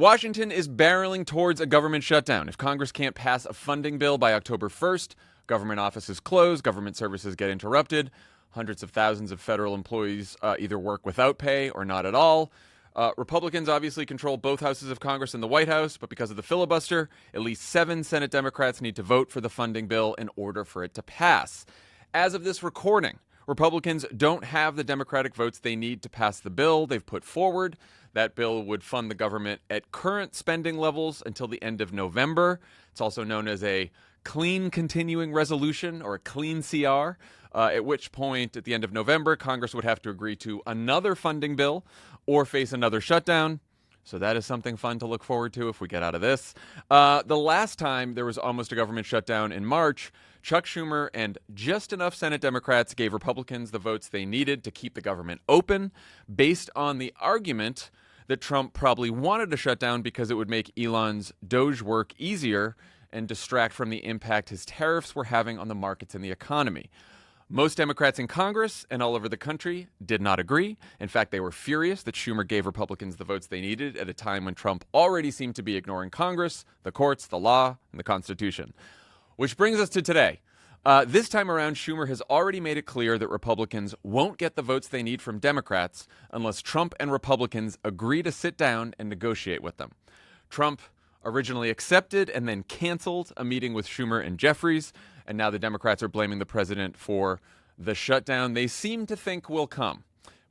Washington is barreling towards a government shutdown. If Congress can't pass a funding bill by October 1st, government offices close, government services get interrupted, hundreds of thousands of federal employees either work without pay or not at all. Republicans obviously control both houses of Congress and the White House, but because of the filibuster, at least 7 Senate Democrats need to vote for the funding bill in order for it to pass. As of this recording, Republicans don't have the Democratic votes they need to pass the bill they've put forward. That bill would fund the government at current spending levels until the end of November. It's also known as a clean continuing resolution, or a clean CR, at which point at the end of November, Congress would have to agree to another funding bill or face another shutdown. So that is something fun to look forward to if we get out of this. The last time there was almost a government shutdown in March, Chuck Schumer and just enough Senate Democrats gave Republicans the votes they needed to keep the government open, based on the argument that Trump probably wanted a shutdown because it would make Elon's Doge work easier and distract from the impact his tariffs were having on the markets and the economy. Most Democrats in Congress and all over the country did not agree. In fact, they were furious that Schumer gave Republicans the votes they needed at a time when Trump already seemed to be ignoring Congress, the courts, the law, and the Constitution. Which brings us to today. This time around, Schumer has already made it clear that Republicans won't get the votes they need from Democrats unless Trump and Republicans agree to sit down and negotiate with them. Trump originally accepted and then canceled a meeting with Schumer and Jeffries, and now the Democrats are blaming the president for the shutdown they seem to think will come.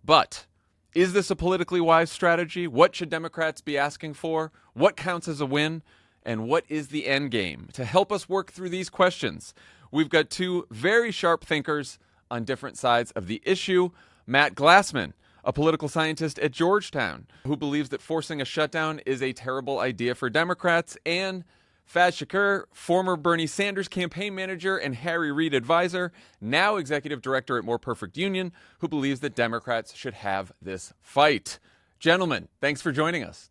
But is this a politically wise strategy? What should Democrats be asking for? What counts as a win? And what is the end game? To help us work through these questions, we've got two very sharp thinkers on different sides of the issue. Matt Glassman, a political scientist at Georgetown, who believes that forcing a shutdown is a terrible idea for Democrats, and Faiz Shakir, former Bernie Sanders campaign manager and Harry Reid advisor, now executive director at More Perfect Union, who believes that Democrats should have this fight. Gentlemen, thanks for joining us.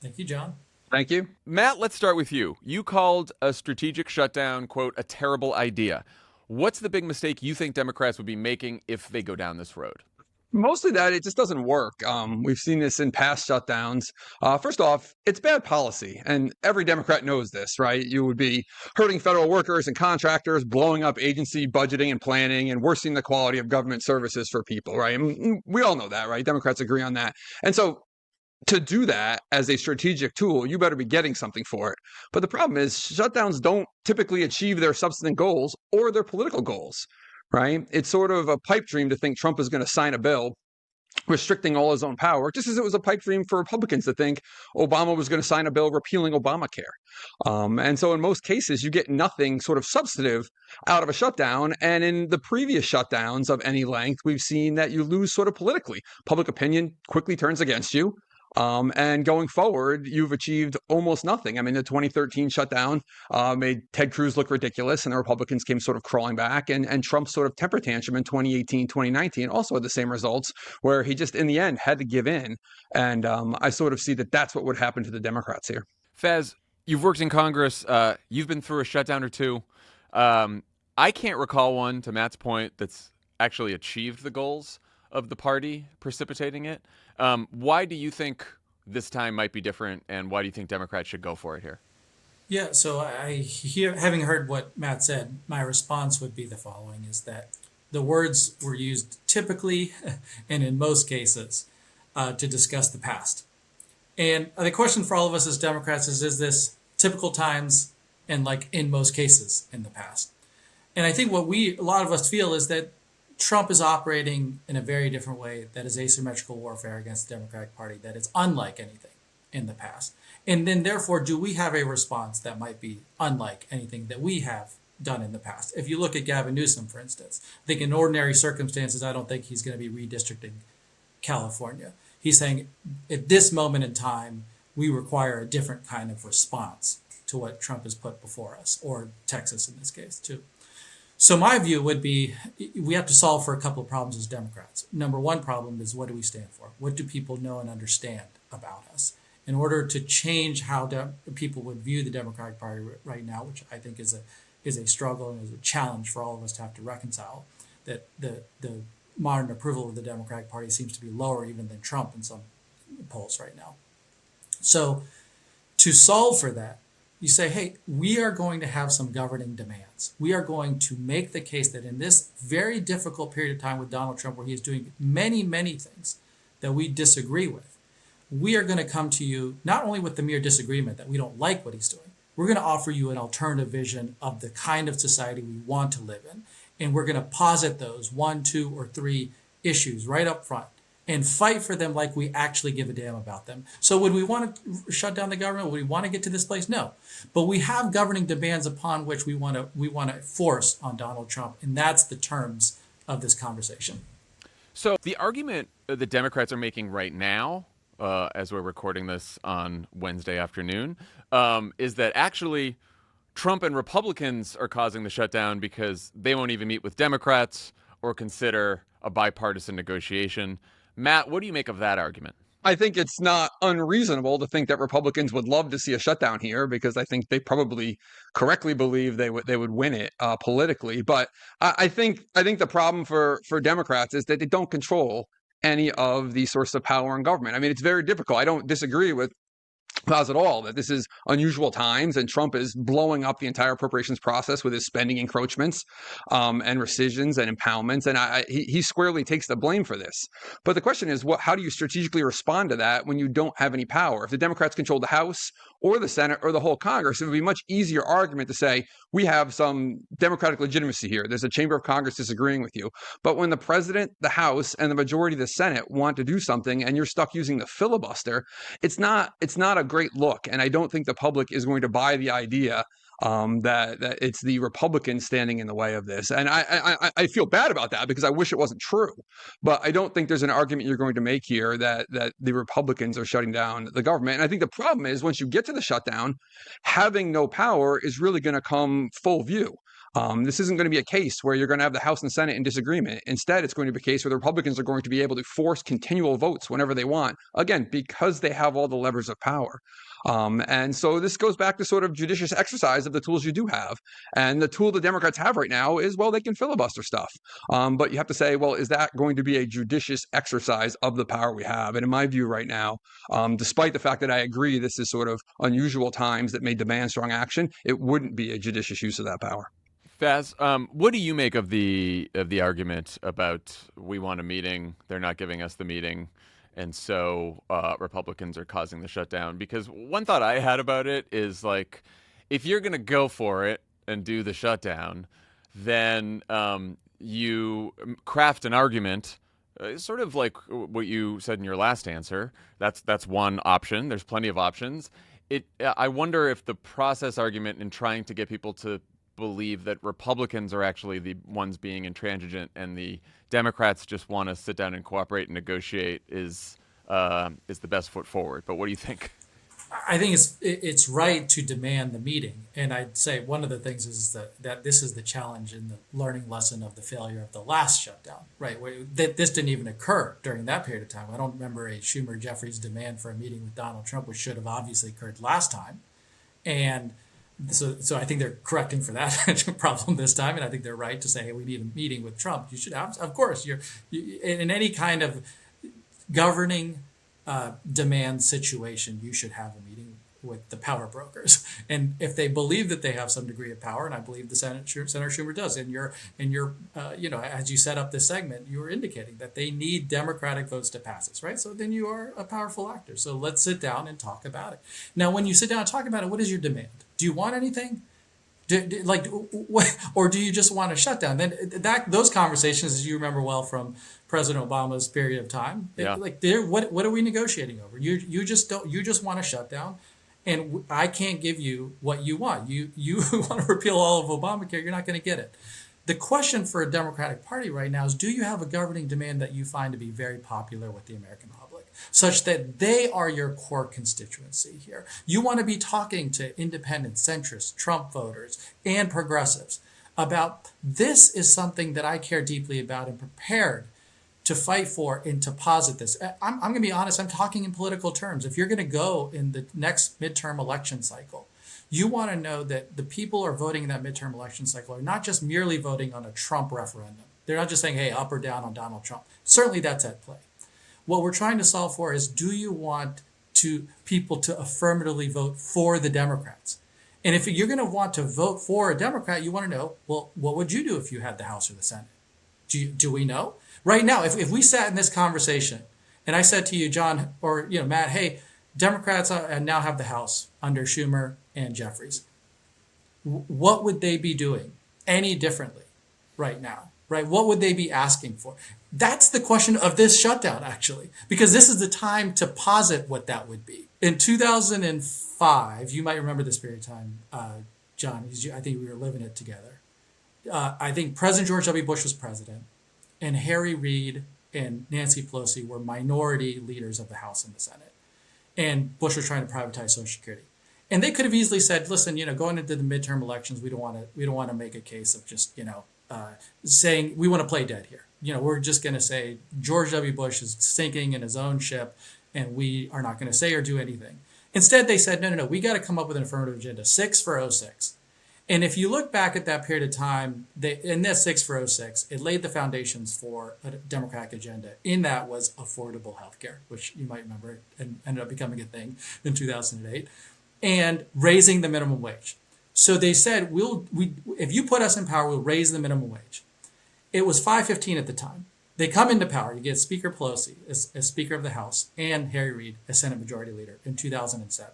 Thank you, John. Thank you. Matt, let's start with you. You called a strategic shutdown, quote, a terrible idea. What's the big mistake you think Democrats would be making if they go down this road? Mostly that it just doesn't work. We've seen this in past shutdowns. First off, it's bad policy, and every Democrat knows this, right? You would be hurting federal workers and contractors, blowing up agency budgeting and planning, and worsening the quality of government services for people, right? And we all know that, right? Democrats agree on that. And so to do that as a strategic tool, you better be getting something for it. But the problem is shutdowns don't typically achieve their substantive goals or their political goals, right? It's sort of a pipe dream to think Trump is going to sign a bill restricting all his own power, just as it was a pipe dream for Republicans to think Obama was going to sign a bill repealing Obamacare. And so in most cases, you get nothing sort of substantive out of a shutdown. And in the previous shutdowns of any length, we've seen that you lose sort of politically. Public opinion quickly turns against you. And going forward, you've achieved almost nothing. I mean, the 2013 shutdown made Ted Cruz look ridiculous, and the Republicans came sort of crawling back. And Trump's sort of temper tantrum in 2018, 2019 also had the same results, where he just, in the end, had to give in. And I sort of see that that's what would happen to the Democrats here. Faiz, you've worked in Congress. You've been through a shutdown or two. I can't recall one, to Matt's point, that's actually achieved the goals of the party precipitating it. Why do you think this time might be different, and why do you think Democrats should go for it here? Yeah, so having heard what Matt said, my response would be the following, is that the words were used typically and in most cases to discuss the past. And the question for all of us as Democrats is this typical times and like in most cases in the past? And I think what a lot of us feel is that Trump is operating in a very different way that is asymmetrical warfare against the Democratic Party that is unlike anything in the past. And then therefore, do we have a response that might be unlike anything that we have done in the past? If you look at Gavin Newsom, for instance, I think in ordinary circumstances, I don't think he's going to be redistricting California. He's saying at this moment in time, we require a different kind of response to what Trump has put before us, or Texas in this case, too. So my view would be we have to solve for a couple of problems as Democrats. Number one problem is, what do we stand for? What do people know and understand about us? In order to change how people would view the Democratic Party right now, which I think is a struggle and is a challenge for all of us to have to reconcile, that the modern approval of the Democratic Party seems to be lower even than Trump in some polls right now. So to solve for that, you say, hey, we are going to have some governing demands. We are going to make the case that in this very difficult period of time with Donald Trump, where he is doing many, many things that we disagree with, we are going to come to you not only with the mere disagreement that we don't like what he's doing, we're going to offer you an alternative vision of the kind of society we want to live in. And we're going to posit those 1, 2, or 3 issues right up front and fight for them like we actually give a damn about them. So would we want to shut down the government? Would we want to get to this place? No. But we have governing demands upon which we want to force on Donald Trump. And that's the terms of this conversation. So the argument the Democrats are making right now, as we're recording this on Wednesday afternoon, is that actually Trump and Republicans are causing the shutdown because they won't even meet with Democrats or consider a bipartisan negotiation. Matt, what do you make of that argument? I think it's not unreasonable to think that Republicans would love to see a shutdown here, because I think they probably correctly believe they would win it politically. But I think the problem for Democrats is that they don't control any of the sources of power in government. I mean, it's very difficult. I don't disagree with Faiz at all that this is unusual times, and Trump is blowing up the entire appropriations process with his spending encroachments and rescissions and impoundments, and he squarely takes the blame for this. But the question is, how do you strategically respond to that when you don't have any power? If the Democrats control the House or the Senate or the whole Congress, it would be a much easier argument to say, we have some democratic legitimacy here. There's a chamber of Congress disagreeing with you. But when the president, the House, and the majority of the Senate want to do something and you're stuck using the filibuster, it's not a great look. And I don't think the public is going to buy the idea that it's the Republicans standing in the way of this. And I feel bad about that, because I wish it wasn't true. But I don't think there's an argument you're going to make here that the Republicans are shutting down the government. And I think the problem is, once you get to the shutdown, having no power is really going to come full view. This isn't going to be a case where you're going to have the House and Senate in disagreement. Instead, it's going to be a case where the Republicans are going to be able to force continual votes whenever they want, again, because they have all the levers of power. And so this goes back to sort of judicious exercise of the tools you do have. And the tool the Democrats have right now is, well, they can filibuster stuff. But you have to say, well, is that going to be a judicious exercise of the power we have? And in my view right now, despite the fact that I agree this is sort of unusual times that may demand strong action, it wouldn't be a judicious use of that power. Faiz, what do you make of the argument about we want a meeting, they're not giving us the meeting, and so Republicans are causing the shutdown? Because one thought I had about it is, like, if you're going to go for it and do the shutdown, then you craft an argument, sort of like what you said in your last answer. That's one option. There's plenty of options. I wonder if the process argument in trying to get people to believe that Republicans are actually the ones being intransigent and the Democrats just want to sit down and cooperate and negotiate is the best foot forward. But what do you think? I think it's right to demand the meeting. And I'd say one of the things is that this is the challenge in the learning lesson of the failure of the last shutdown, right? This didn't even occur during that period of time. I don't remember a Schumer-Jeffries demand for a meeting with Donald Trump, which should have obviously occurred last time. And so I think they're correcting for that problem this time, and I think they're right to say, hey, we need a meeting with Trump. You should have, of course, you in any kind of governing demand situation, you should have a meeting with the power brokers, and if they believe that they have some degree of power, and I believe the Senator Schumer does, and you're as you set up this segment, you were indicating that they need Democratic votes to pass this, right? So then you are a powerful actor. So let's sit down and talk about it. Now, when you sit down and talk about it, what is your demand? Do you want anything? Or do you just want to shut down? Then those conversations, as you remember well from President Obama's period of time, what are we negotiating over? You just want to shut down, and I can't give you what you want. You want to repeal all of Obamacare, you're not going to get it. The question for a Democratic Party right now is, do you have a governing demand that you find to be very popular with the American public, such that they are your core constituency here? You want to be talking to independents, centrists, Trump voters, and progressives about this is something that I care deeply about and prepared to fight for and to posit this. I'm going to be honest, I'm talking in political terms. If you're going to go in the next midterm election cycle, you want to know that the people who are voting in that midterm election cycle are not just merely voting on a Trump referendum. They're not just saying, hey, up or down on Donald Trump. Certainly that's at play. What we're trying to solve for is, do you want to people to affirmatively vote for the Democrats. And if you're going to want to vote for a Democrat, you want to know, well, what would you do if you had the House or the Senate? Do we know? Right now, if we sat in this conversation and I said to you, John, or Matt, hey, Democrats now have the House under Schumer and Jeffries, what would they be doing any differently right now? Right? What would they be asking for? That's the question of this shutdown, actually, because this is the time to posit what that would be. In 2005, you might remember this period of time, John, because I think we were living it together. I think President George W. Bush was president, and Harry Reid and Nancy Pelosi were minority leaders of the House and the Senate. And Bush was trying to privatize Social Security. And they could have easily said, listen, going into the midterm elections, we don't want to make a case of just, saying we want to play dead here. We're just going to say George W. Bush is sinking in his own ship, and we are not going to say or do anything. Instead, they said, no, we got to come up with an affirmative agenda, 6 for '06. And if you look back at that period of time, in that 6 for '06, it laid the foundations for a Democratic agenda. In that was affordable health care, which you might remember and ended up becoming a thing in 2008, and raising the minimum wage. So they said, if you put us in power, we'll raise the minimum wage. It was $5.15 at the time. They come into power. You get Speaker Pelosi as Speaker of the House and Harry Reid as Senate Majority Leader in 2007.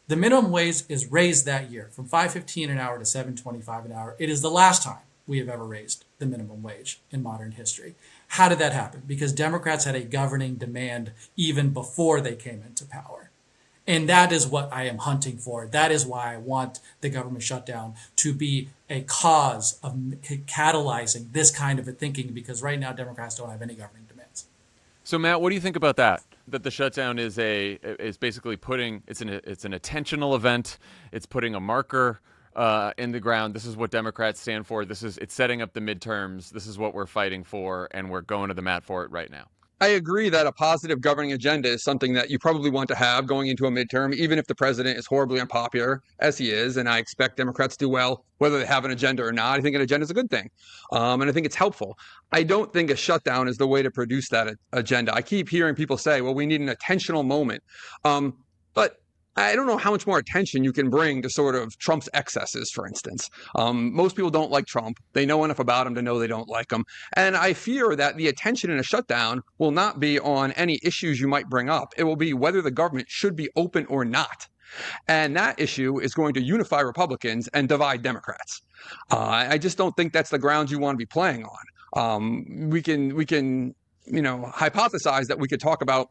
The minimum wage is raised that year from $5.15 an hour to $7.25 an hour. It is the last time we have ever raised the minimum wage in modern history. How did that happen? Because Democrats had a governing demand even before they came into power. And that is what I am hunting for. That is why I want the government shutdown to be a cause of catalyzing this kind of a thinking, because right now Democrats don't have any governing demands. So Matt, what do you think about that? That the shutdown is basically putting it's an attentional event. It's putting a marker in the ground. This is what Democrats stand for. It's setting up the midterms. This is what we're fighting for, and we're going to the mat for it right now. I agree that a positive governing agenda is something that you probably want to have going into a midterm, even if the president is horribly unpopular, as he is. And I expect Democrats to do well, whether they have an agenda or not. I think an agenda is a good thing. And I think it's helpful. I don't think a shutdown is the way to produce that agenda. I keep hearing people say, well, we need an attentional moment. But I don't know how much more attention you can bring to sort of Trump's excesses, for instance. Most people don't like Trump. They know enough about him to know they don't like him. And I fear that the attention in a shutdown will not be on any issues you might bring up. It will be whether the government should be open or not. And that issue is going to unify Republicans and divide Democrats. I just don't think that's the ground you want to be playing on. We can hypothesize that we could talk about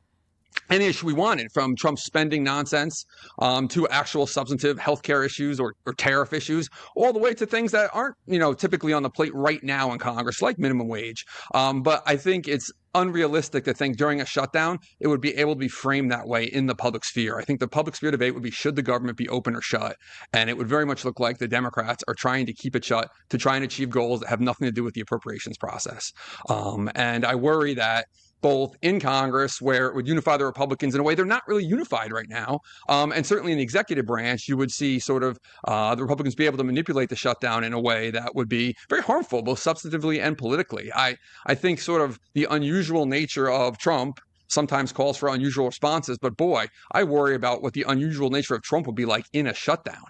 any issue we wanted, from Trump's spending nonsense to actual substantive healthcare issues or tariff issues, all the way to things that aren't, typically on the plate right now in Congress, like minimum wage. But I think it's unrealistic to think during a shutdown it would be able to be framed that way in the public sphere. I think the public sphere debate would be, should the government be open or shut? And it would very much look like the Democrats are trying to keep it shut to try and achieve goals that have nothing to do with the appropriations process. And I worry that both in Congress, where it would unify the Republicans in a way they're not really unified right now, and certainly in the executive branch, you would see sort of the Republicans be able to manipulate the shutdown in a way that would be very harmful, both substantively and politically. I think sort of the unusual nature of Trump sometimes calls for unusual responses, but boy, I worry about what the unusual nature of Trump would be like in a shutdown.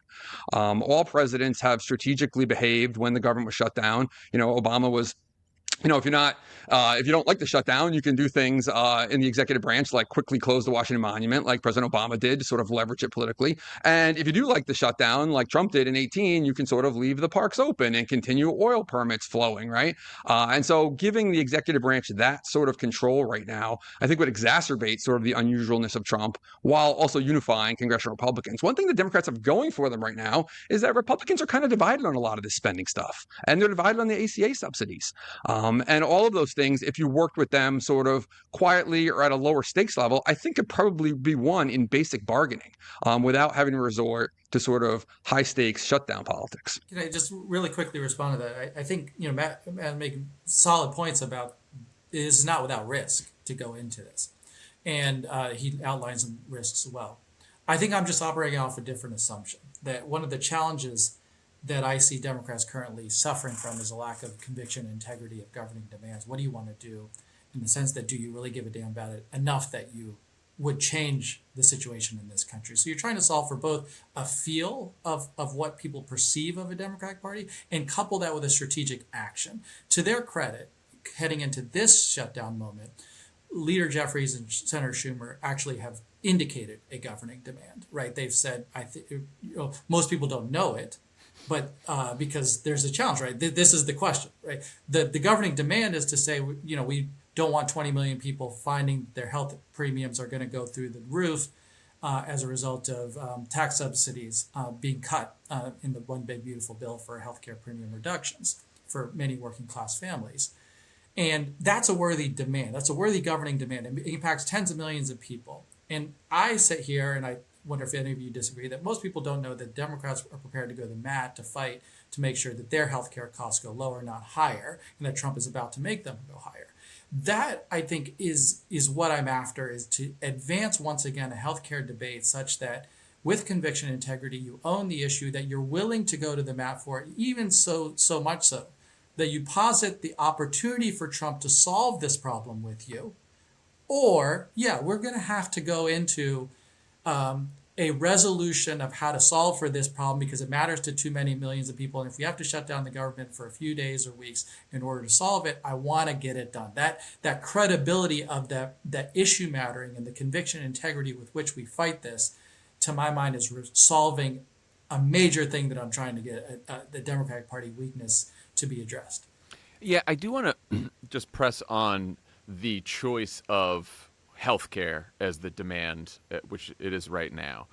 All presidents have strategically behaved when the government was shut down. Obama was, if you don't like the shutdown, you can do things in the executive branch, like quickly close the Washington Monument, like President Obama did, to sort of leverage it politically. And if you do like the shutdown, like Trump did in 2018, you can sort of leave the parks open and continue oil permits flowing, right? And so giving the executive branch that sort of control right now, I think would exacerbate sort of the unusualness of Trump, while also unifying congressional Republicans. One thing the Democrats have going for them right now is that Republicans are kind of divided on a lot of this spending stuff, and they're divided on the ACA subsidies. And all of those things, if you worked with them sort of quietly or at a lower stakes level, I think could probably be won in basic bargaining without having to resort to sort of high stakes shutdown politics. Can I just really quickly respond to that? I think Matt making solid points about it is not without risk to go into this, and he outlines some risks as well. I think I'm just operating off a different assumption that one of the challenges that I see Democrats currently suffering from is a lack of conviction and integrity of governing demands. What do you want to do, in the sense that, do you really give a damn about it enough that you would change the situation in this country. So you're trying to solve for both a feel of what people perceive of a Democratic Party and couple that with a strategic action. To their credit, heading into this shutdown moment, Leader Jeffries and Senator Schumer actually have indicated a governing demand, right? They've said, most people don't know it, but because there's a challenge, right? This is the question, right? The governing demand is to say, we don't want 20 million people finding their health premiums are going to go through the roof as a result of tax subsidies being cut in the One Big Beautiful Bill for healthcare premium reductions for many working class families. And that's a worthy demand. That's a worthy governing demand. It impacts tens of millions of people. And I sit here and I wonder if any of you disagree that most people don't know that Democrats are prepared to go to the mat to fight to make sure that their healthcare costs go lower, not higher, and that Trump is about to make them go higher. That, I think, is what I'm after, is to advance once again a healthcare debate such that with conviction and integrity, you own the issue, that you're willing to go to the mat for it, even so much so that you posit the opportunity for Trump to solve this problem with you. Or, we're going to have to go into a resolution of how to solve for this problem because it matters to too many millions of people. And if we have to shut down the government for a few days or weeks in order to solve it, I want to get it done. That credibility of that issue mattering and the conviction and integrity with which we fight this, to my mind, is solving a major thing that I'm trying to get the Democratic Party weakness to be addressed. Yeah, I do want to just press on the choice of healthcare as the demand, which it is right now.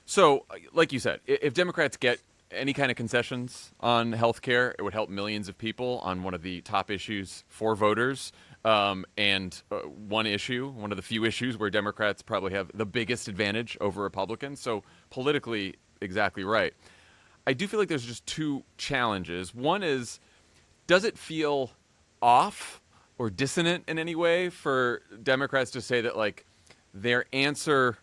So, like you said, if Democrats get any kind of concessions on healthcare, it would help millions of people on one of the top issues for voters. And one of the few issues where Democrats probably have the biggest advantage over Republicans. So politically, exactly right. I do feel like there's just two challenges. One is, does it feel off or dissonant in any way for Democrats to say that, like, their answer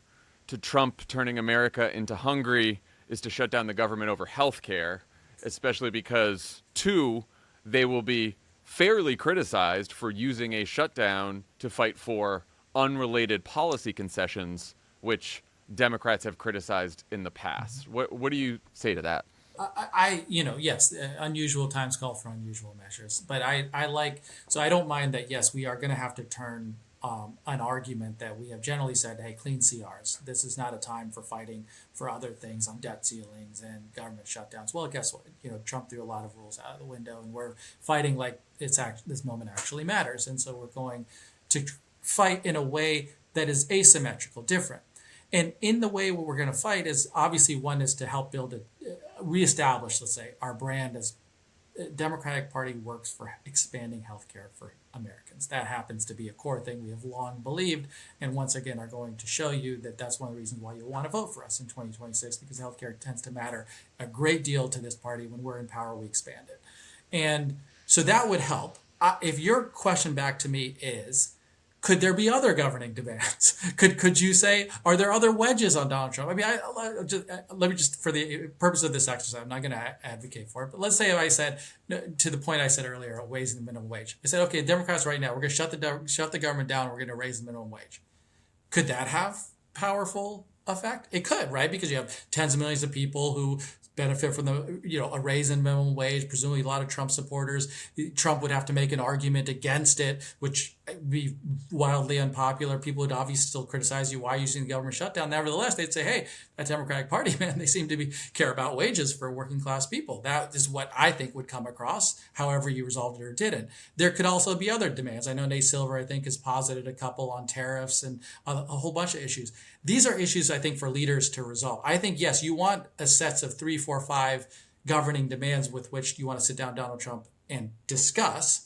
to Trump turning America into Hungary is to shut down the government over health care, especially because, two, they will be fairly criticized for using a shutdown to fight for unrelated policy concessions, which Democrats have criticized in the past. What do you say to that? Yes, unusual times call for unusual measures. But I don't mind that, yes, we are going to have to turn an argument that we have generally said, hey, clean CRs. This is not a time for fighting for other things on debt ceilings and government shutdowns. Well, guess what? Trump threw a lot of rules out of the window, and we're fighting like this moment actually matters. And so we're going to fight in a way that is asymmetrical, different. And in the way what we're going to fight is obviously one is to help reestablish, let's say, our brand as Democratic Party works for expanding healthcare for Americans. That happens to be a core thing we have long believed, and once again are going to show you that that's one of the reasons why you'll want to vote for us in 2026, because healthcare tends to matter a great deal to this party. When we're in power, we expand it. And so that would help. If your question back to me is, could there be other governing demands? Could you say, are there other wedges on Donald Trump? I mean, let me just, for the purpose of this exercise, I'm not going to advocate for it, but let's say if I said, to the point I said earlier, raising the minimum wage. I said, okay, Democrats right now, we're going to shut the government down, we're going to raise the minimum wage. Could that have powerful effect? It could, right? Because you have tens of millions of people who benefit from a raise in minimum wage, presumably a lot of Trump supporters. Trump would have to make an argument against it, which would be wildly unpopular. People would obviously still criticize you. Why are you using the government shutdown? Nevertheless, they'd say, hey, that Democratic Party, man, they seem to care about wages for working class people. That is what I think would come across, however you resolved it or didn't. There could also be other demands. I know Nate Silver, I think, has posited a couple on tariffs and a whole bunch of issues. These are issues, I think, for leaders to resolve. I think, yes, you want a sets of 3, 4, 5 governing demands with which you want to sit down Donald Trump and discuss.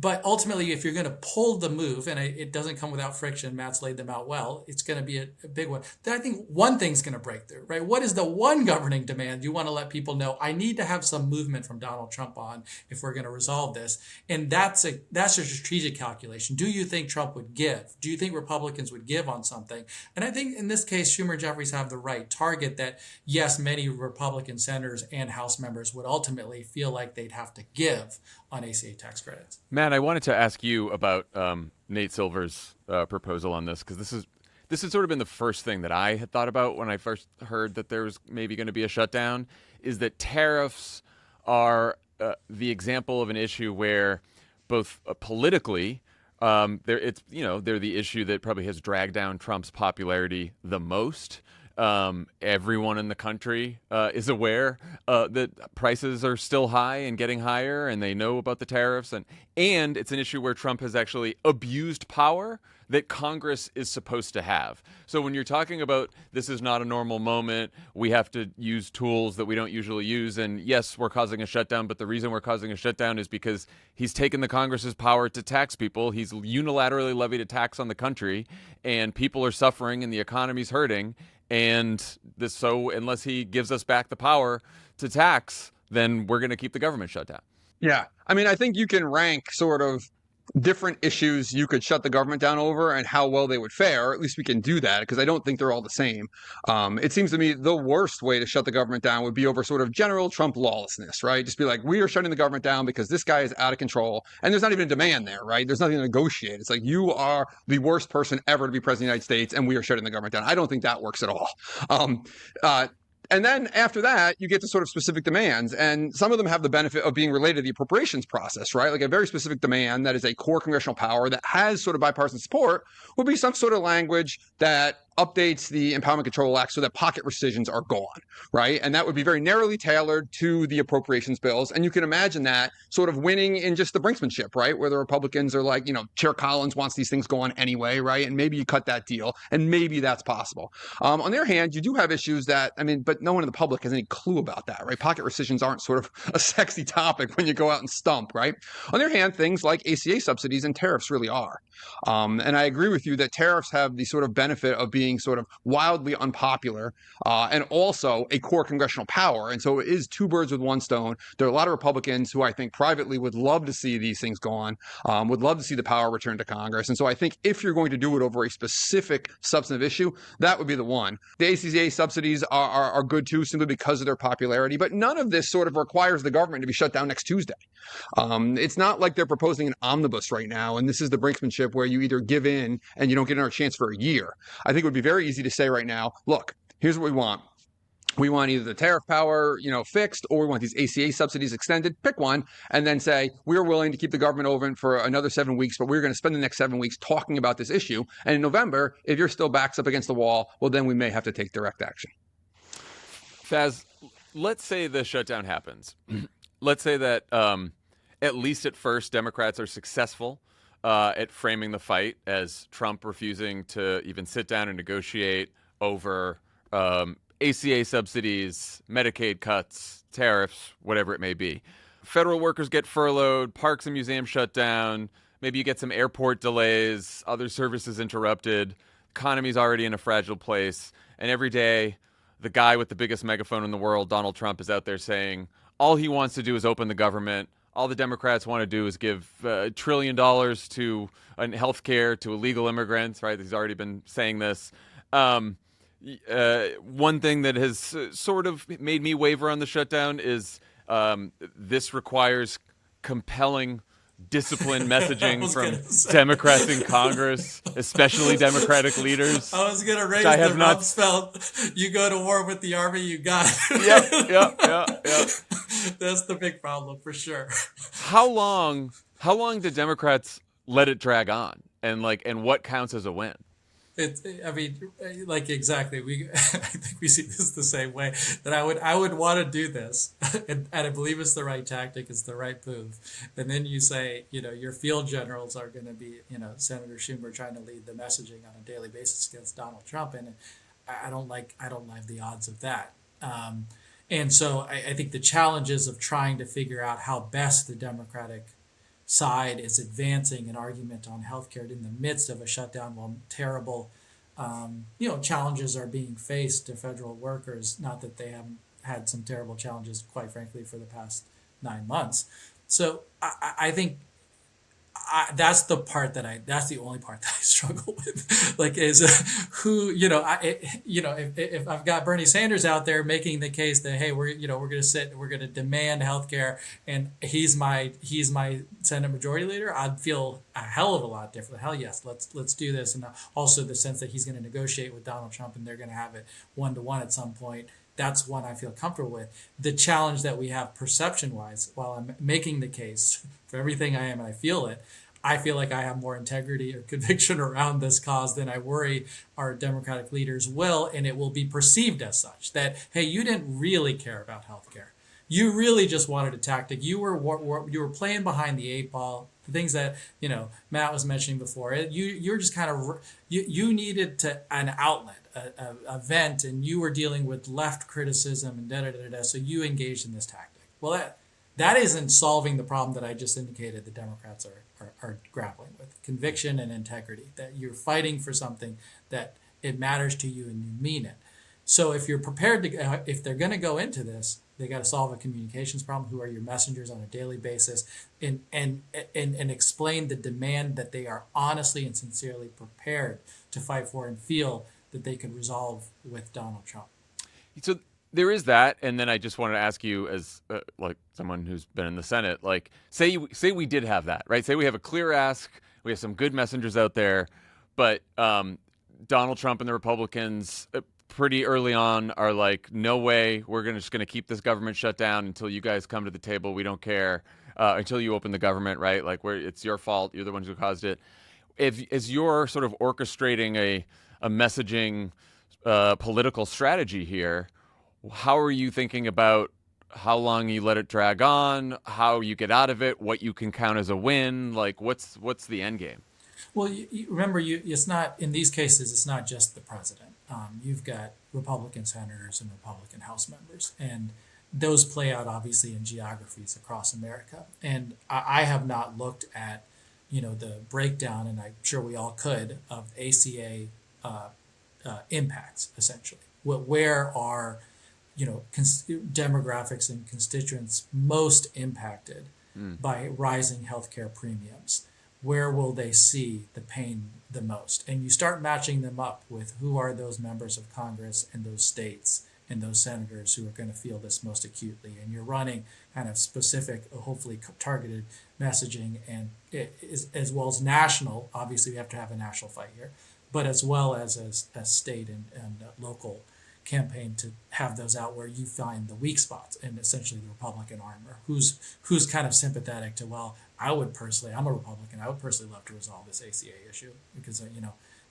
But ultimately, if you're going to pull the move, and it doesn't come without friction, Matt's laid them out well, it's going to be a big one. Then I think one thing's going to break through, right? What is the one governing demand you want to let people know? I need to have some movement from Donald Trump on if we're going to resolve this. And that's a strategic calculation. Do you think Trump would give? Do you think Republicans would give on something? And I think in this case, Schumer and Jeffries have the right target that, yes, many Republican senators and House members would ultimately feel like they'd have to give on ACA tax credits. Matt, I wanted to ask you about Nate Silver's proposal on this, because this has sort of been the first thing that I had thought about when I first heard that there was maybe going to be a shutdown, is that tariffs are the example of an issue where both politically, they're the issue that probably has dragged down Trump's popularity the most. Everyone in the country is aware that prices are still high and getting higher, and they know about the tariffs, and it's an issue where Trump has actually abused power that Congress is supposed to have. So when you're talking about this is not a normal moment, we have to use tools that we don't usually use, and yes, we're causing a shutdown, but the reason we're causing a shutdown is because he's taken the Congress's power to tax people. He's unilaterally levied a tax on the country, and people are suffering and the economy's hurting. And so unless he gives us back the power to tax, then we're going to keep the government shut down. Yeah. I mean, I think you can rank sort of different issues you could shut the government down over and how well they would fare. At least we can do that, because I don't think they're all the same. It seems to me the worst way to shut the government down would be over sort of general Trump lawlessness, right? Just be like, we are shutting the government down because this guy is out of control. And there's not even a demand there, right? There's nothing to negotiate. It's like, you are the worst person ever to be president of the United States, and we are shutting the government down. I don't think that works at all. And then after that, you get to sort of specific demands. And some of them have the benefit of being related to the appropriations process, right? Like a very specific demand that is a core congressional power that has sort of bipartisan support would be some sort of language that updates the Empowerment Control Act so that pocket rescissions are gone, right? And that would be very narrowly tailored to the appropriations bills. And you can imagine that sort of winning in just the brinksmanship, right? Where the Republicans are like, Chair Collins wants these things gone anyway, right? And maybe you cut that deal, and maybe that's possible. On the other hand, you do have issues that, but no one in the public has any clue about that, right? Pocket rescissions aren't sort of a sexy topic when you go out and stump, right? On the other hand, things like ACA subsidies and tariffs really are. And I agree with you that tariffs have the sort of benefit of being sort of wildly unpopular and also a core congressional power. And so it is two birds with one stone. There are a lot of Republicans who I think privately would love to see these things gone, would love to see the power returned to Congress. And so I think if you're going to do it over a specific substantive issue, that would be the one. The ACA subsidies are good too, simply because of their popularity. But none of this sort of requires the government to be shut down next Tuesday. It's not like they're proposing an omnibus right now, and this is the brinksmanship where you either give in and you don't get another chance for a year. I think it would be very easy to say right now, look, here's what we want. We want either the tariff power, fixed, or we want these ACA subsidies extended. Pick one, and then say we're willing to keep the government open for another 7 weeks, but we're going to spend the next 7 weeks talking about this issue. And in November, if your still backs up against the wall, well, then we may have to take direct action. Faiz, let's say the shutdown happens. Let's say that at least at first, Democrats are successful at framing the fight as Trump refusing to even sit down and negotiate over ACA subsidies, Medicaid cuts, tariffs, whatever it may be. Federal workers get furloughed, parks and museums shut down, maybe you get some airport delays, other services interrupted, economy's already in a fragile place, and every day the guy with the biggest megaphone in the world, Donald Trump, is out there saying all he wants to do is open the government. All the Democrats want to do is give $1 trillion to health care to illegal immigrants, right? He's already been saying this. One thing that has sort of made me waver on the shutdown is this requires compelling, disciplined messaging from Democrats in Congress, especially Democratic leaders. I was going to raise the Rumsfeld, you go to war with the army you got. Yep. That's the big problem for sure. How long did Democrats let it drag on? And what counts as a win? Exactly. I think we see this the same way. That I would want to do this, and I believe it's the right tactic. It's the right move. And then you say, your field generals are going to be, Senator Schumer trying to lead the messaging on a daily basis against Donald Trump, and I don't like the odds of that. And so I think the challenges of trying to figure out how best the Democratic side is advancing an argument on healthcare in the midst of a shutdown while terrible, challenges are being faced to federal workers. Not that they haven't had some terrible challenges, quite frankly, for the past 9 months. So I think that's the part that's the only part that I struggle with. Like, is who, if I've got Bernie Sanders out there making the case that, hey, we're going to demand healthcare, and he's my Senate Majority Leader, I'd feel a hell of a lot different. Hell yes, let's do this. And also the sense that he's going to negotiate with Donald Trump and they're going to have it 1-to-1 at some point. That's one I feel comfortable with. The challenge that we have perception-wise, while I'm making the case for everything I am and I feel like I have more integrity or conviction around this cause than I worry our Democratic leaders will, and it will be perceived as such. That, hey, you didn't really care about healthcare. You really just wanted a tactic. You were playing behind the 8 ball. The things that Matt was mentioning before. You're just kind of you needed an outlet, a vent, and you were dealing with left criticism and da da da da. So you engaged in this tactic. Well, that isn't solving the problem that I just indicated the Democrats are grappling with: conviction and integrity. That you're fighting for something that it matters to you and you mean it. So if you're prepared to, if they're going to go into this, they got to solve a communications problem. Who are your messengers on a daily basis, and explain the demand that they are honestly and sincerely prepared to fight for and feel that they can resolve with Donald Trump. So there is that, and then I just wanted to ask you, as like someone who's been in the Senate, like say we did have that, right? Say we have a clear ask, we have some good messengers out there, but Donald Trump and the Republicans pretty early on are like, no way, we're just going to keep this government shut down until you guys come to the table. We don't care until you open the government, right? Like, it's your fault. You're the ones who caused it. As you're sort of orchestrating a messaging political strategy here, how are you thinking about how long you let it drag on, how you get out of it, what you can count as a win? Like, what's the end game? Well, remember, it's not, in these cases, it's not just the president. You've got Republican senators and Republican House members, and those play out obviously in geographies across America. And I have not looked at, the breakdown, and I'm sure we all could, of ACA impacts, essentially. Where are, demographics and constituents most impacted by rising healthcare premiums? Where will they see the pain the most? And you start matching them up with who are those members of Congress and those states and those senators who are going to feel this most acutely. And you're running kind of specific, hopefully targeted messaging, and as well as national. Obviously, we have to have a national fight here, but as well as state and local campaign to have those out where you find the weak spots and essentially the Republican armor, who's kind of sympathetic to, well, I'm a Republican, I would personally love to resolve this ACA issue because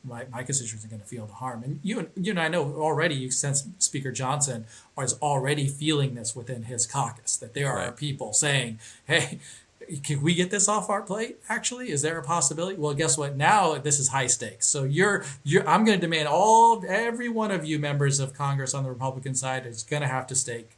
my constituents are going to feel the harm. And you and I know already, you sense Speaker Johnson is already feeling this within his caucus, that there are people saying, hey, can we get this off our plate? Actually, is there a possibility? Well, guess what? Now this is high stakes. So I'm going to demand every one of you members of Congress on the Republican side is going to have to stake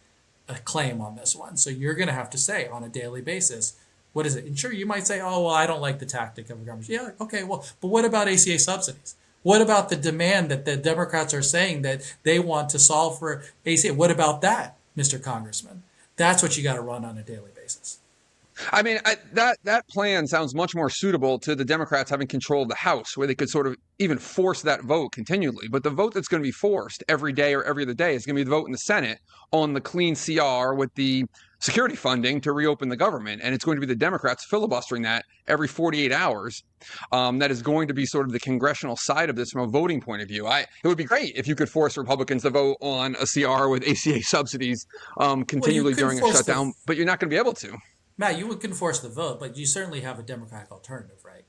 a claim on this one. So you're going to have to say on a daily basis, what is it? And sure, you might say, oh, well, I don't like the tactic of government. Yeah, okay, well, but what about ACA subsidies? What about the demand that the Democrats are saying that they want to solve for ACA? What about that, Mr. Congressman? That's what you got to run on a daily basis. I mean, that plan sounds much more suitable to the Democrats having control of the House, where they could sort of even force that vote continually. But the vote that's going to be forced every day or every other day is going to be the vote in the Senate on the clean CR with the security funding to reopen the government. And it's going to be the Democrats filibustering that every 48 hours. That is going to be sort of the congressional side of this from a voting point of view. It would be great if you could force Republicans to vote on a CR with ACA subsidies continually during a shutdown, but you're not going to be able to. Matt, you can force the vote, but you certainly have a Democratic alternative, right?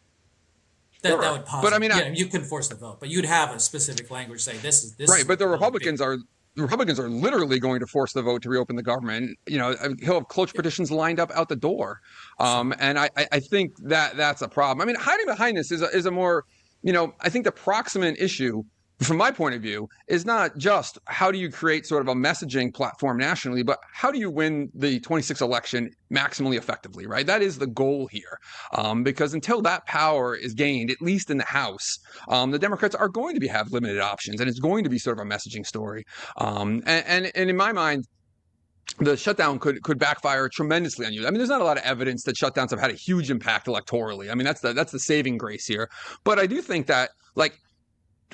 That would possibly. But I mean, you can force the vote, but you'd have a specific language saying this is right. But the Republicans are literally going to force the vote to reopen the government. He'll have cloture petitions lined up out the door, and I think that's a problem. I mean, hiding behind this is a more, I think the proximate issue, from my point of view, is not just how do you create sort of a messaging platform nationally, but how do you win the 26 election maximally effectively, right? That is the goal here. Because until that power is gained, at least in the House, the Democrats are going to have limited options, and it's going to be sort of a messaging story. And in my mind, the shutdown could backfire tremendously on you. I mean, there's not a lot of evidence that shutdowns have had a huge impact electorally. I mean, that's the saving grace here. But I do think that, like,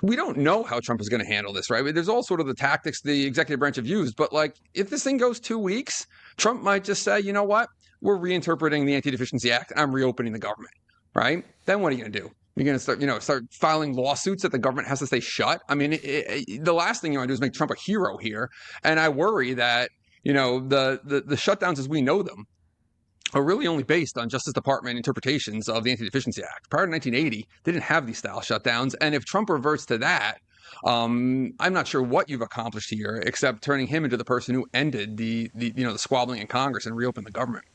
we don't know how Trump is going to handle this, right? I mean, there's all sort of the tactics the executive branch have used. But, like, if this thing goes 2 weeks, Trump might just say, you know what? We're reinterpreting the Anti-Deficiency Act. I'm reopening the government, right? Then what are you going to do? You're going to start filing lawsuits that the government has to stay shut. I mean, the last thing you want to do is make Trump a hero here. And I worry that, the shutdowns as we know them are really only based on Justice Department interpretations of the Anti-Deficiency Act. Prior to 1980, they didn't have these style shutdowns. And if Trump reverts to that, I'm not sure what you've accomplished here, except turning him into the person who ended the squabbling in Congress and reopened the government.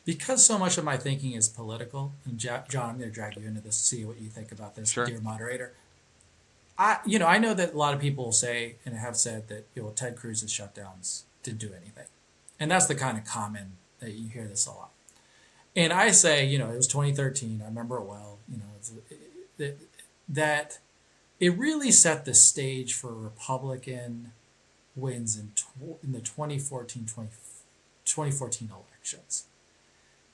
Because so much of my thinking is political, and John, I'm going to drag you into this to see what you think about this, Sure. dear moderator. I know that a lot of people say and have said that Ted Cruz's shutdowns didn't do anything, and that's the kind of comment that you hear this a lot. And I say, it was 2013. I remember it well. That it really set the stage for Republican wins in the 2014 elections.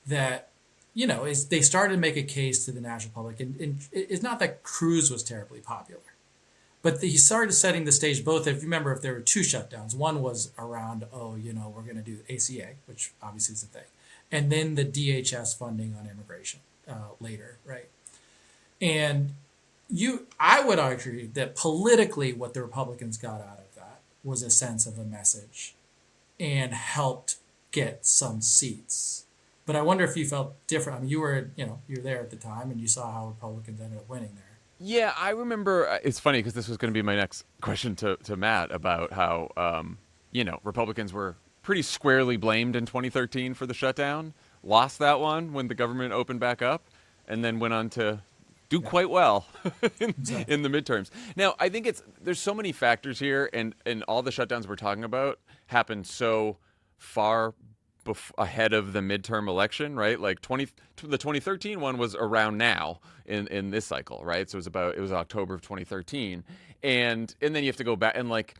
That, they started to make a case to the national public. And it's not that Cruz was terribly popular, but he started setting the stage both, if you remember, if there were two shutdowns. One was around, we're going to do ACA, which obviously is a thing. And then the DHS funding on immigration later, right? And I would argue that politically what the Republicans got out of that was a sense of a message and helped get some seats. But I wonder if you felt different. I mean, you were there at the time and you saw how Republicans ended up winning there. Yeah, I remember. It's funny because this was going to be my next question to Matt about how, Republicans were pretty squarely blamed in 2013 for the shutdown, lost that one when the government opened back up, and then went on to do quite well in the midterms. Now, I think there's so many factors here, and all the shutdowns we're talking about happened so far ahead of the midterm election, right? Like the 2013 one was around now in this cycle, right? So it was October of 2013, and then you have to go back and like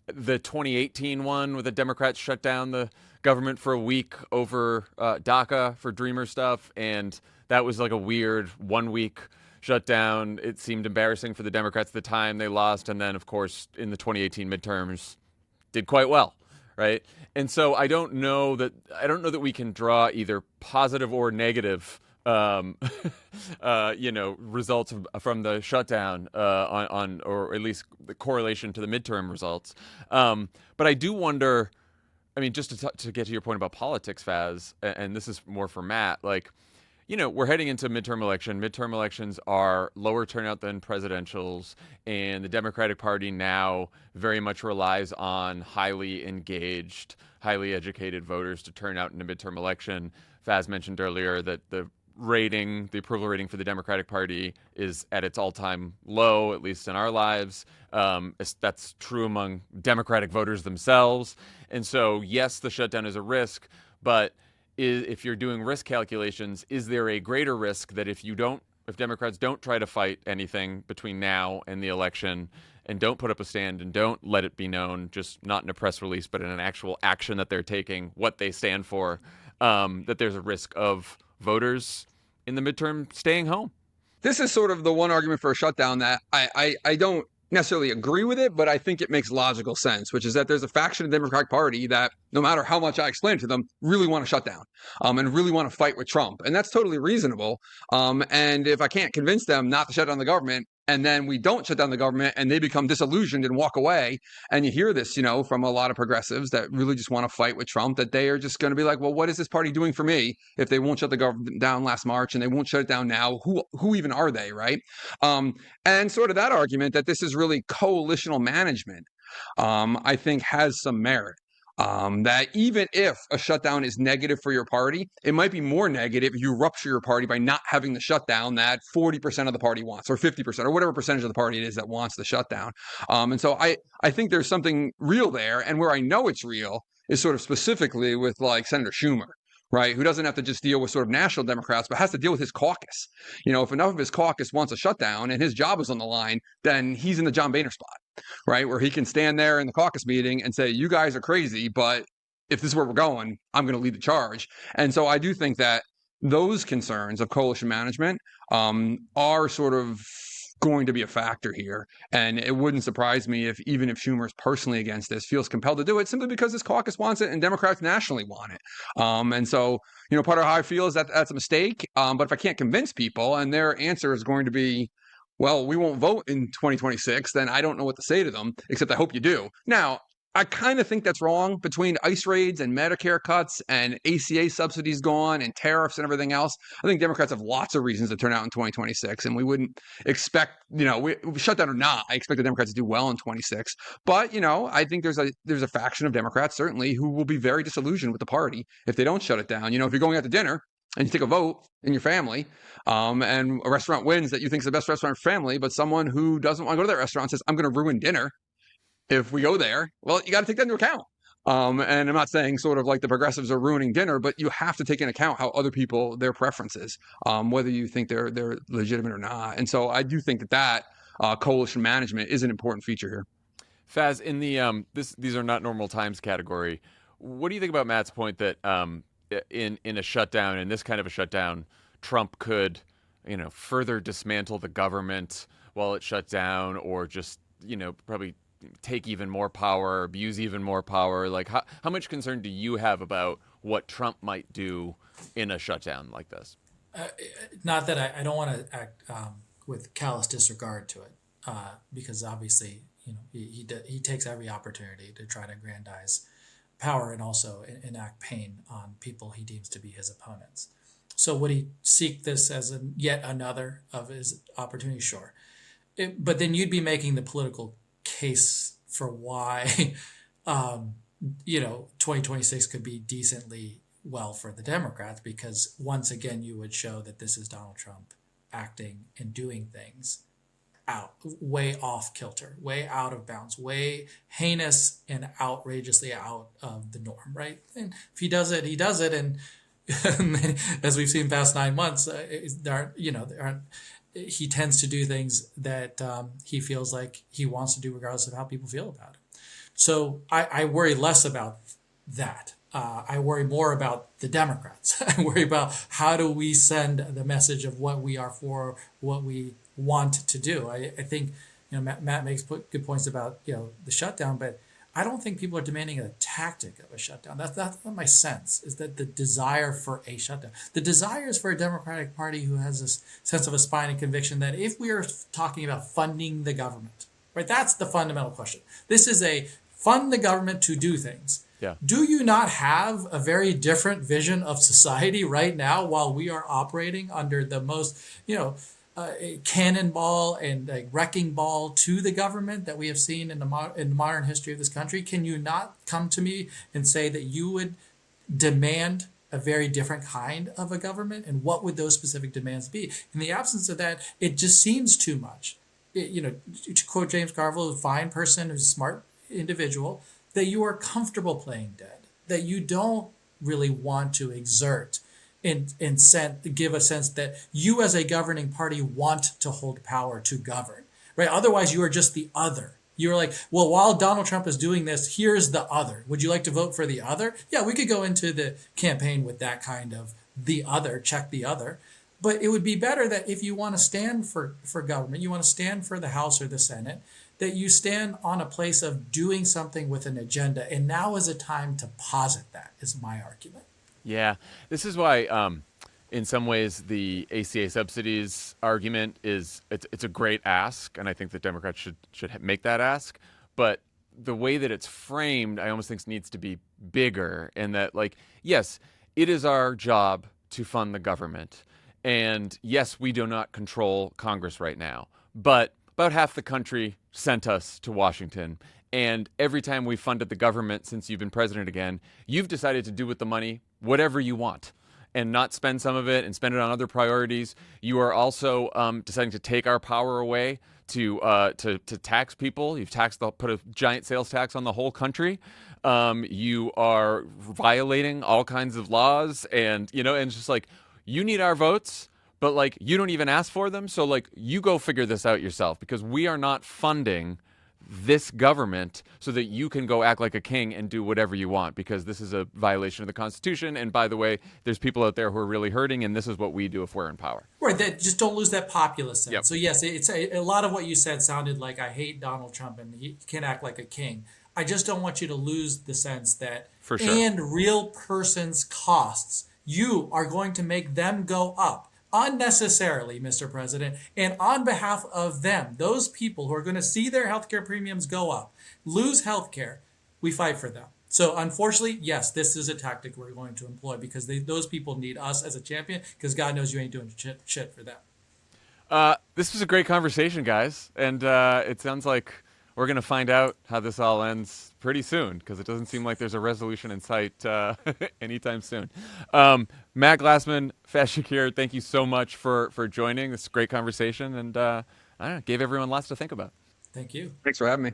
the 2018 one where the Democrats shut down the government for a week over DACA for Dreamer stuff, and that was like a weird 1 week shutdown. It seemed embarrassing for the Democrats at the time. They lost, and then of course in the 2018 midterms did quite well. Right. And so I don't know that we can draw either positive or negative, results from the shutdown on or at least the correlation to the midterm results. But I do wonder, I mean, just to get to your point about politics, Faz, and this is more for Matt, like, we're heading into midterm election. Midterm elections are lower turnout than presidentials, and the Democratic Party now very much relies on highly engaged, highly educated voters to turn out in a midterm election. Faz mentioned earlier that the approval rating for the Democratic Party is at its all-time low, at least in our lives. That's true among Democratic voters themselves. And so, yes, the shutdown is a risk, but if you're doing risk calculations, is there a greater risk that if Democrats don't try to fight anything between now and the election and don't put up a stand and don't let it be known, just not in a press release, but in an actual action that they're taking, what they stand for, that there's a risk of voters in the midterm staying home? This is sort of the one argument for a shutdown that I don't necessarily agree with it, but I think it makes logical sense, which is that there's a faction of the Democratic Party that, no matter how much I explain to them, really want to shut down and really want to fight with Trump. And that's totally reasonable. And if I can't convince them not to shut down the government, and then we don't shut down the government and they become disillusioned and walk away, and you hear this, from a lot of progressives that really just want to fight with Trump, that they are just going to be like, well, what is this party doing for me if they won't shut the government down last March and they won't shut it down now? Who even are they, right? And sort of that argument that this is really coalitional management, I think has some merit. That even if a shutdown is negative for your party, it might be more negative if you rupture your party by not having the shutdown that 40% of the party wants, or 50%, or whatever percentage of the party it is that wants the shutdown. And so I think there's something real there. And where I know it's real is sort of specifically with like Senator Schumer, right, who doesn't have to just deal with sort of national Democrats, but has to deal with his caucus. If enough of his caucus wants a shutdown and his job is on the line, then he's in the John Boehner spot, right, where he can stand there in the caucus meeting and say, you guys are crazy, but if this is where we're going, I'm going to lead the charge. And so I do think that those concerns of coalition management are sort of going to be a factor here. And it wouldn't surprise me if even if Schumer's personally against this, feels compelled to do it simply because his caucus wants it and Democrats nationally want it. And so, part of how I feel is that that's a mistake. But if I can't convince people and their answer is going to be, well, we won't vote in 2026, then I don't know what to say to them, except I hope you do. Now, I kind of think that's wrong between ICE raids and Medicare cuts and ACA subsidies gone and tariffs and everything else. I think Democrats have lots of reasons to turn out in 2026, and we wouldn't expect, we shutdown or not, I expect the Democrats to do well in 26. But, I think there's a faction of Democrats certainly who will be very disillusioned with the party if they don't shut it down. If you're going out to dinner and you take a vote in your family, and a restaurant wins that you think is the best restaurant for family, but someone who doesn't want to go to that restaurant says, I'm going to ruin dinner if we go there, well, you got to take that into account. And I'm not saying sort of like the progressives are ruining dinner, but you have to take into account how other people, their preferences, whether you think they're legitimate or not. And so I do think that coalition management is an important feature here. Faiz, in the these are not normal times category, what do you think about Matt's point that in a shutdown, in this kind of a shutdown, Trump could, further dismantle the government while it shut down, or just, probably take even more power, abuse even more power? Like, how much concern do you have about what Trump might do in a shutdown like this? Not that I don't want to act with callous disregard to it, because obviously, he takes every opportunity to try to aggrandize power and also enact pain on people he deems to be his opponents. So would he seek this as yet another of his opportunities? Sure. But then you'd be making the political case for why 2026 could be decently well for the Democrats, because once again you would show that this is Donald Trump acting and doing things way off kilter, way out of bounds, way heinous and outrageously out of the norm, right? And if he does it, he does it. And as we've seen past 9 months, he tends to do things that he feels like he wants to do regardless of how people feel about it. So I worry less about that. I worry more about the Democrats. I worry about how do we send the message of what we are for, what we want to do. I think Matt makes good points about the shutdown, but I don't think people are demanding a tactic of a shutdown. That's not my sense, is that the desire for a shutdown. The desire is for a Democratic Party who has this sense of a spine and conviction that if we are talking about funding the government, right, that's the fundamental question. This is a fund the government to do things. Yeah. Do you not have a very different vision of society right now while we are operating under the most, cannonball and wrecking ball to the government that we have seen in the modern history of this country? Can you not come to me and say that you would demand a very different kind of a government? And what would those specific demands be? In the absence of that, it just seems too much. To quote James Carville, a fine person, who's a smart individual, that you are comfortable playing dead, that you don't really want to exert and give a sense that you as a governing party want to hold power to govern, right? Otherwise, you are just the other. You're like, well, while Donald Trump is doing this, here's the other. Would you like to vote for the other? Yeah, we could go into the campaign with that kind of the other, check the other. But it would be better that if you want to stand for government, you want to stand for the House or the Senate, that you stand on a place of doing something with an agenda. And now is a time to posit that, is my argument. Yeah, this is why, in some ways, the ACA subsidies argument it's a great ask, and I think that Democrats should make that ask. But the way that it's framed, I almost think needs to be bigger. In that, yes, it is our job to fund the government, and yes, we do not control Congress right now, but about half the country sent us to Washington. And every time we funded the government since you've been president again, you've decided to do with the money whatever you want and not spend some of it and spend it on other priorities. You are also deciding to take our power away to tax people. You've put a giant sales tax on the whole country. You are violating all kinds of laws, and it's just like, you need our votes, but you don't even ask for them. So you go figure this out yourself, because we are not funding this government so that you can go act like a king and do whatever you want, because this is a violation of the Constitution. And by the way, there's people out there who are really hurting, and this is what we do if we're in power. Right, that just don't lose that populist sense. Yep. So yes, it's a lot of what you said sounded like I hate Donald Trump and he can act like a king. I just don't want you to lose the sense that For sure. and real persons' costs, you are going to make them go up unnecessarily, Mr. President, and on behalf of them, those people who are going to see their healthcare premiums go up, lose healthcare, we fight for them. So unfortunately, yes, this is a tactic we're going to employ because those people need us as a champion because God knows you ain't doing shit for them. This was a great conversation, guys, and it sounds like we're going to find out how this all ends pretty soon, because it doesn't seem like there's a resolution in sight anytime soon. Matt Glassman, Faiz Shakir, thank you so much for joining. This is a great conversation, and I don't know, gave everyone lots to think about. Thank you. Thanks for having me.